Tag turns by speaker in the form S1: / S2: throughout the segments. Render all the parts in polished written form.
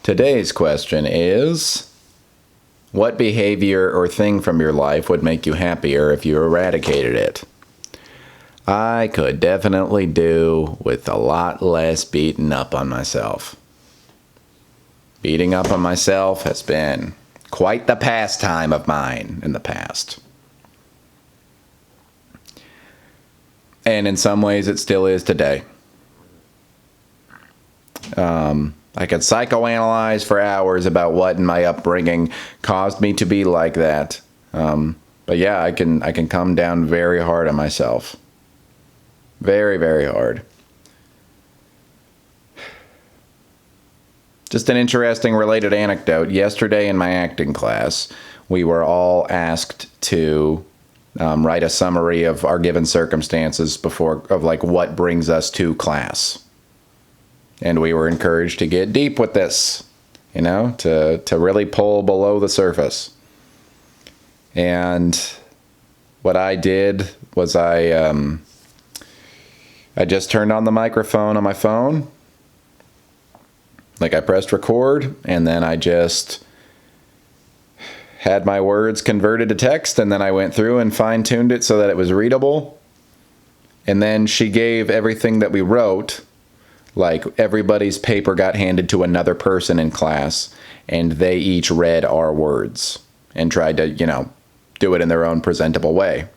S1: Today's question is, what behavior or thing from your life would make you happier if you eradicated it? I could definitely do with a lot less beating up on myself. Beating up on myself has been quite the pastime of mine in the past. And in some ways it still is today. I could psychoanalyze for hours about what in my upbringing caused me to be like that. But yeah, I can come down very hard on myself. Very, very hard. Just an interesting related anecdote. Yesterday in my acting class, we were all asked to write a summary of our given circumstances of what brings us to class. And we were encouraged to get deep with this, to really pull below the surface. And what I did was I just turned on the microphone on my phone. I pressed record, and then I just had my words converted to text, and then I went through and fine-tuned it so that it was readable. And then she gave everything that we wrote, everybody's paper got handed to another person in class, and they each read our words and tried to, do it in their own presentable way.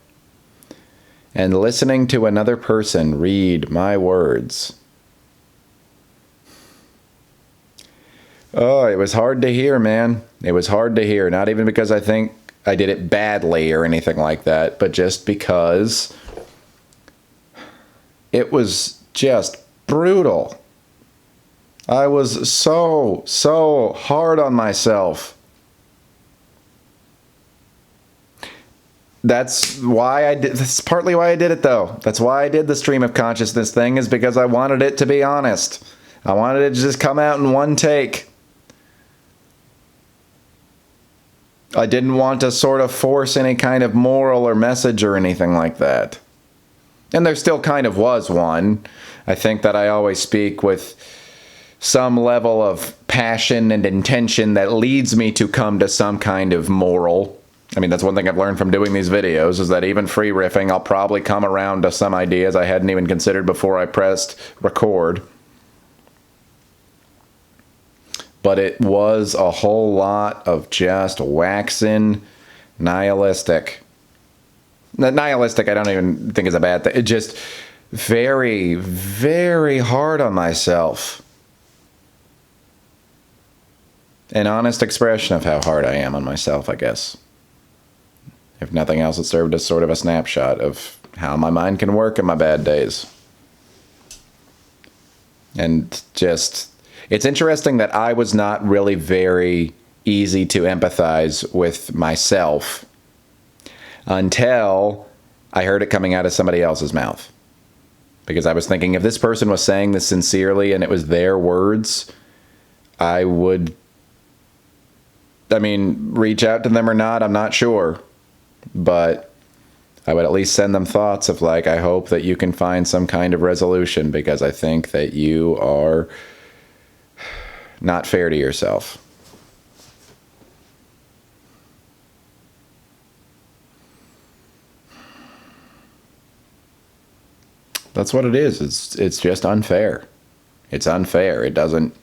S1: And listening to another person read my words, oh, it was hard to hear, man. It was hard to hear. Not even because I think I did it badly or anything like that, but just because it was just brutal. I was so hard on myself. That's partly why I did it, though. That's why I did the stream of consciousness thing, is because I wanted it to be honest. I wanted it to just come out in one take. I didn't want to sort of force any kind of moral or message or anything like that. And there still kind of was one. I think that I always speak with some level of passion and intention that leads me to come to some kind of moral. I mean, that's one thing I've learned from doing these videos, is that even free riffing, I'll probably come around to some ideas I hadn't even considered before I pressed record. But it was a whole lot of just waxing nihilistic. Nihilistic, I don't even think is a bad thing. It just very, very hard on myself. An honest expression of how hard I am on myself, I guess. If nothing else, it served as sort of a snapshot of how my mind can work in my bad days. And just, it's interesting that I was not really very easy to empathize with myself until I heard it coming out of somebody else's mouth. Because I was thinking, if this person was saying this sincerely and it was their words, I would, reach out to them or not, I'm not sure. But I would at least send them thoughts of I hope that you can find some kind of resolution, because I think that you are not fair to yourself. That's what it is. It's just unfair. It's unfair. It doesn't...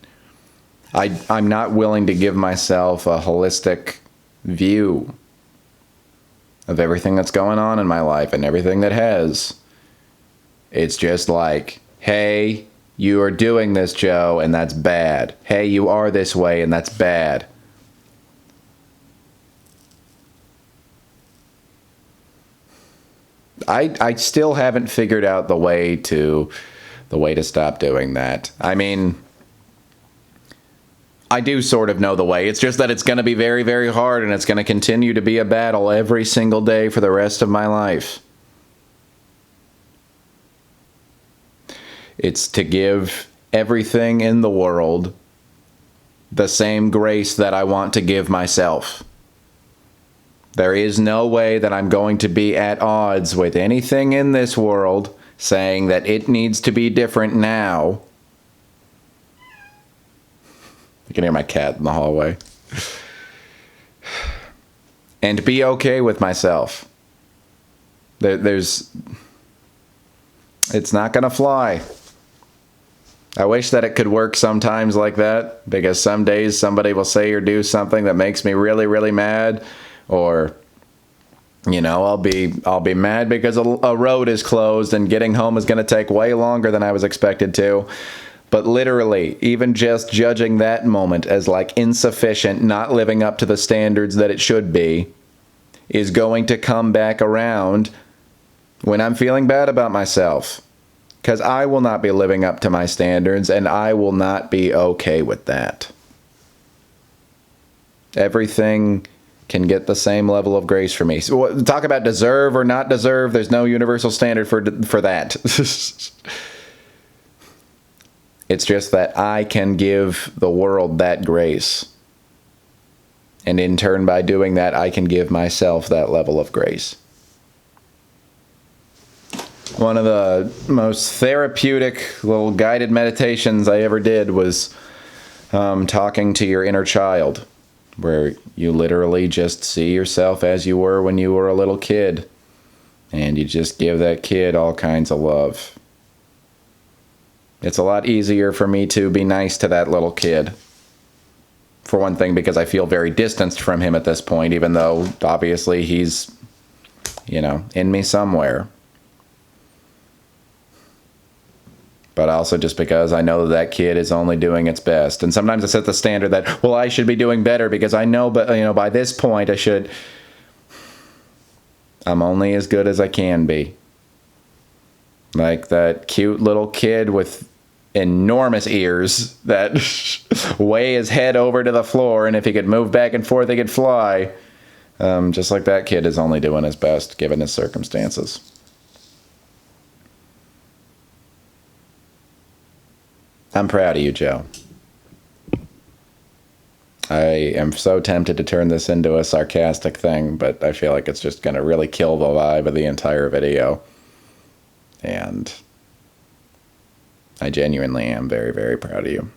S1: I'm not willing to give myself a holistic view of everything that's going on in my life and everything that has. It's just hey, you are doing this, Joe, and that's bad. Hey, you are this way, and that's bad. I still haven't figured out the way to stop doing that. I do sort of know the way. It's just that it's going to be very, very hard, and it's going to continue to be a battle every single day for the rest of my life. It's to give everything in the world the same grace that I want to give myself. There is no way that I'm going to be at odds with anything in this world saying that it needs to be different now. You can hear my cat in the hallway. And be okay with myself. It's not gonna fly. I wish that it could work sometimes like that, because some days somebody will say or do something that makes me really, really mad, or I'll be mad because a road is closed and getting home is going to take way longer than I was expected to. But literally, even just judging that moment as like insufficient, not living up to the standards that it should be, is going to come back around when I'm feeling bad about myself. Because I will not be living up to my standards, and I will not be okay with that. Everything can get the same level of grace for me. So talk about deserve or not deserve. There's no universal standard for that. It's just that I can give the world that grace. And in turn, by doing that, I can give myself that level of grace. One of the most therapeutic little guided meditations I ever did was talking to your inner child, where you literally just see yourself as you were when you were a little kid, and you just give that kid all kinds of love. It's a lot easier for me to be nice to that little kid. For one thing, because I feel very distanced from him at this point, even though obviously he's, in me somewhere. But also just because I know that kid is only doing its best. And sometimes I set the standard that, I should be doing better because I know, but by this point I'm only as good as I can be. Like that cute little kid with enormous ears that weigh his head over to the floor, and if he could move back and forth, he could fly. Just like that kid is only doing his best given his circumstances. I'm proud of you, Joe. I am so tempted to turn this into a sarcastic thing, but I feel like it's just going to really kill the vibe of the entire video. And I genuinely am very, very proud of you.